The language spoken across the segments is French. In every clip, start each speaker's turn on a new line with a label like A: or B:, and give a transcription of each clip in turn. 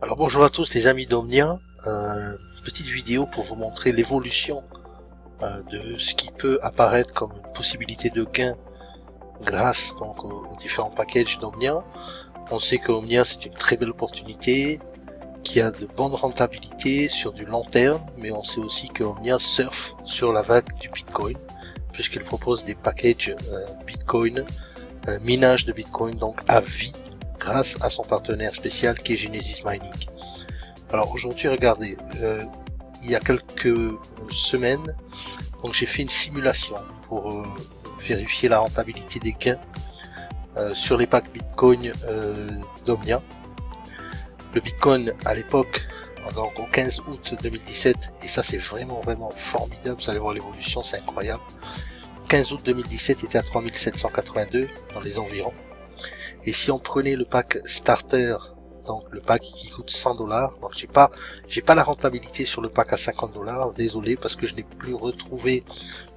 A: Alors bonjour à tous les amis d'Omnia, petite vidéo pour vous montrer l'évolution de ce qui peut apparaître comme une possibilité de gain grâce donc aux différents packages d'Omnia. On sait que Omnia c'est une très belle opportunité qui a de bonnes rentabilités sur du long terme, mais on sait aussi que Omnia surfe sur la vague du Bitcoin puisqu'il propose des packages Bitcoin, minage de Bitcoin donc à vie, grâce à son partenaire spécial qui est Genesis Mining. Alors aujourd'hui, regardez, il y a quelques semaines, donc j'ai fait une simulation pour vérifier la rentabilité des gains sur les packs Bitcoin d'Omnia. Le Bitcoin à l'époque, donc au 15 août 2017, et ça c'est vraiment formidable, vous allez voir l'évolution, c'est incroyable. 15 août 2017 était à 3782 dans les environs. Et si on prenait le pack starter, donc le pack qui coûte 100 $, donc j'ai pas la rentabilité sur le pack à 50 $, désolé parce que je n'ai plus retrouvé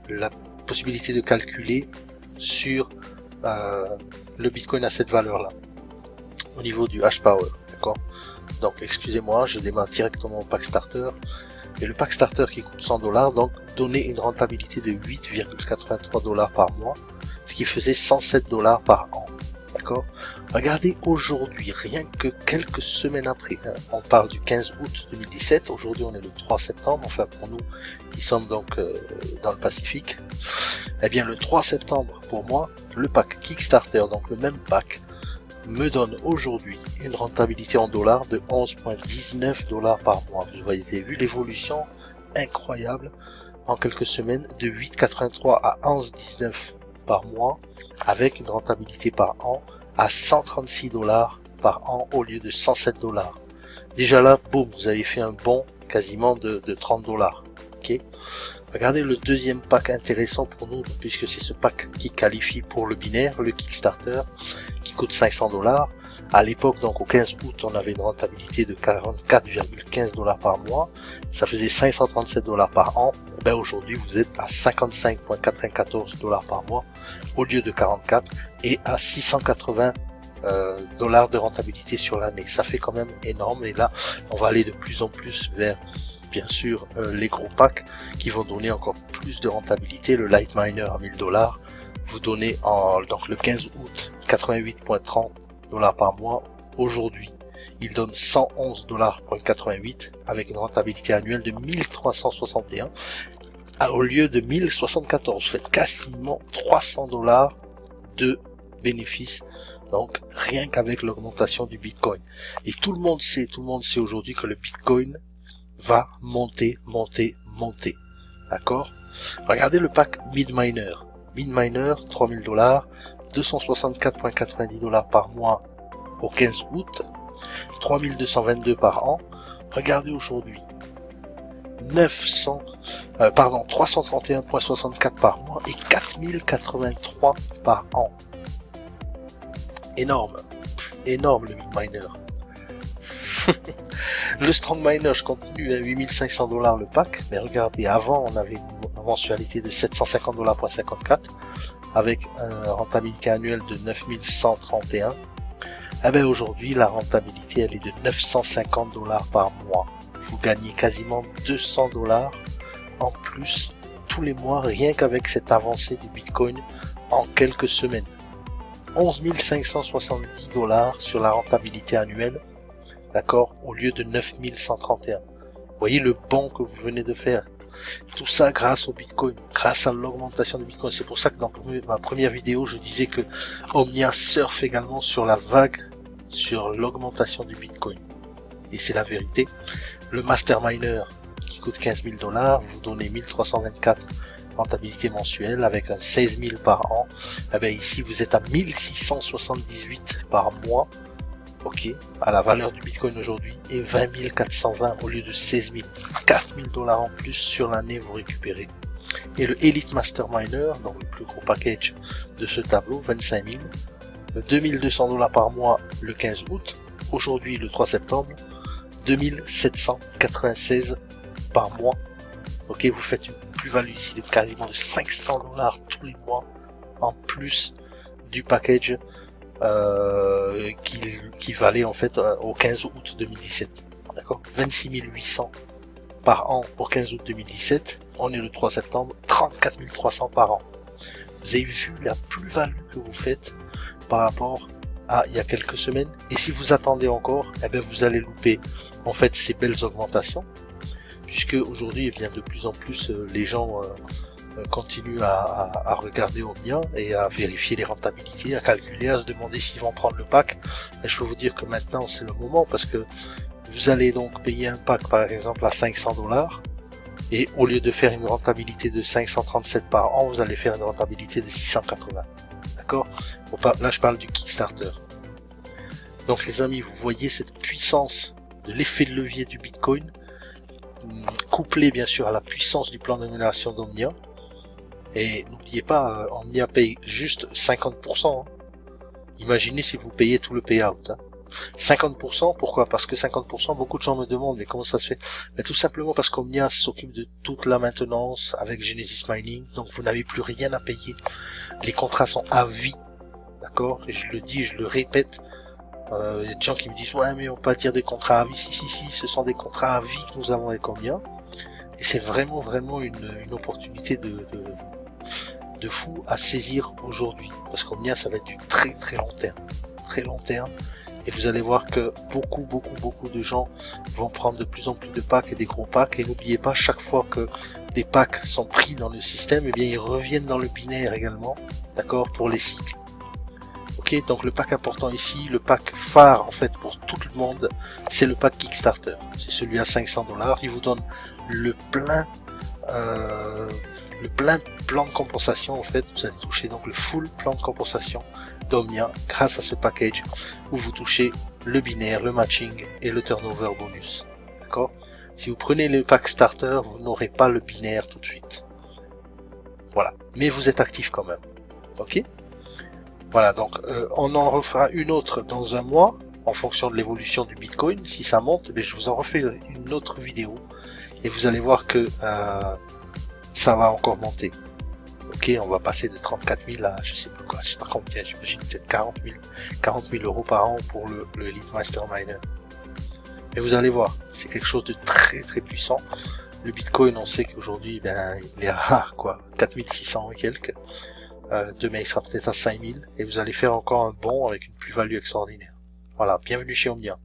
A: la possibilité de calculer sur le Bitcoin à cette valeur là, au niveau du hash power, d'accord. Donc excusez-moi, je démarre directement au pack starter, et le pack starter qui coûte 100 $, donc donnait une rentabilité de 8,83 $ par mois, ce qui faisait 107 $ par an. D'accord. Regardez aujourd'hui, rien que quelques semaines après, hein, on parle du 15 août 2017, aujourd'hui on est le 3 septembre, enfin pour nous qui sommes donc dans le Pacifique, eh bien le 3 septembre pour moi, le pack Kickstarter, donc le même pack, me donne aujourd'hui une rentabilité en dollars de 11,19 $ par mois. Vous voyez, vous avez vu l'évolution incroyable en quelques semaines de 8,83 à 11,19 par mois, avec une rentabilité par an à 136 $ par an au lieu de 107 $. Déjà là, boum, vous avez fait un bond quasiment de 30 $. Ok. Regardez le deuxième pack intéressant pour nous, puisque c'est ce pack qui qualifie pour le binaire, le Kickstarter, qui coûte 500 $. À l'époque, donc au 15 août, on avait une rentabilité de 44,15 $ par mois. Ça faisait 537 $ par an. Ben aujourd'hui, vous êtes à 55,94 $ par mois au lieu de 44 et à 680 $ de rentabilité sur l'année. Ça fait quand même énorme. Et là, on va aller de plus en plus vers, bien sûr, les gros packs qui vont donner encore plus de rentabilité. Le Light Miner à 1000 $, vous donnez donc le 15 août 88,30 $ par mois. Aujourd'hui, il donne 111,88 $ avec une rentabilité annuelle de 1361 au lieu de 1074. Vous faites quasiment 300 $ de bénéfices. Donc rien qu'avec l'augmentation du Bitcoin. Et tout le monde sait aujourd'hui que le Bitcoin va monter. D'accord? Regardez le pack Mid-Miner. Mid-Miner, 3000 $, 264,90 $, par mois au 15 août, 3222 par an. Regardez aujourd'hui, 331,64 par mois et 4083 par an. Énorme le Mid-Miner. Le Strong Miner, je continue à 8500 $ le pack, mais regardez, avant on avait une mensualité de 750,54 $ avec une rentabilité annuelle de 9131. Eh bien aujourd'hui la rentabilité elle est de 950 $ par mois. Vous gagnez quasiment 200 $ en plus tous les mois rien qu'avec cette avancée du Bitcoin en quelques semaines. 11 570 $ sur la rentabilité annuelle, d'accord, au lieu de 9131. Vous voyez le bond que vous venez de faire. Tout ça grâce au Bitcoin, grâce à l'augmentation du Bitcoin. C'est pour ça que dans ma première vidéo, je disais que Omnia surfe également sur la vague, sur l'augmentation du Bitcoin. Et c'est la vérité. Le Masterminer qui coûte 15 000 $, vous donnez 1324 rentabilité mensuelle avec un 16 000 par an. Eh bien ici, vous êtes à 1678 par mois. Ok, à la valeur du Bitcoin aujourd'hui est 20 420 au lieu de 16 000, 4 000 $ en plus sur l'année vous récupérez. Et le Elite Masterminer, donc le plus gros package de ce tableau, 25 000, 2200 $ par mois le 15 août, aujourd'hui le 3 septembre, 2796 par mois. Ok, vous faites une plus-value ici de quasiment de 500 $ tous les mois en plus du package qui valait en fait au 15 août 2017. D'accord, 26 800 par an au 15 août 2017. On est le 3 septembre, 34 300 par an. Vous avez vu la plus-value que vous faites par rapport à il y a quelques semaines. Et si vous attendez encore, eh bien vous allez louper en fait ces belles augmentations, puisque aujourd'hui, eh bien de plus en plus les gens continuent à regarder Omnia et à vérifier les rentabilités, à calculer, à se demander s'ils vont prendre le pack. Et je peux vous dire que maintenant c'est le moment, parce que vous allez donc payer un pack par exemple à 500 $, et au lieu de faire une rentabilité de 537 par an, vous allez faire une rentabilité de 680. D'accord? Là je parle du Kickstarter. Donc les amis, vous voyez cette puissance de l'effet de levier du Bitcoin, couplé bien sûr à la puissance du plan d'annulation d'Omnia. Et n'oubliez pas, Omnia paye juste 50%. Hein. Imaginez si vous payez tout le payout. Hein. 50%, pourquoi? Parce que 50%, beaucoup de gens me demandent, mais comment ça se fait? Mais tout simplement parce qu'Omnia s'occupe de toute la maintenance avec Genesis Mining, donc vous n'avez plus rien à payer. Les contrats sont à vie, d'accord? Et je le dis, je le répète. Il y a des gens qui me disent, ouais, mais on peut pas dire des contrats à vie. Si, ce sont des contrats à vie que nous avons avec Omnia. Et c'est vraiment une opportunité de fou à saisir aujourd'hui. Parce qu'Omnia, ça va être du très long terme. Très long terme. Et vous allez voir que beaucoup de gens vont prendre de plus en plus de packs et des gros packs. Et n'oubliez pas, chaque fois que des packs sont pris dans le système, eh bien ils reviennent dans le binaire également, d'accord, pour les cycles. Ok, donc le pack important ici, le pack phare en fait pour tout le monde, c'est le pack Kickstarter. C'est celui à 500 $. Il vous donne le plein plan de compensation en fait. Vous allez toucher donc le full plan de compensation d'Omnia grâce à ce package où vous touchez le binaire, le matching et le turnover bonus. D'accord? Si vous prenez le pack starter, vous n'aurez pas le binaire tout de suite. Voilà. Mais vous êtes actif quand même. Ok? Voilà, donc on en refera une autre dans un mois en fonction de l'évolution du Bitcoin. Si ça monte, mais je vous en refais une autre vidéo et vous allez voir que ça va encore monter. Ok, on va passer de 34 000 à je sais pas combien, j'imagine peut-être 40 000 euros par an pour le Elite Masterminer. Et vous allez voir, c'est quelque chose de très puissant. Le Bitcoin, on sait qu'aujourd'hui, ben, il est à quoi, 4600 et quelques. Demain, il sera peut-être à 5000 et vous allez faire encore un bond avec une plus-value extraordinaire. Voilà, bienvenue chez Omnia.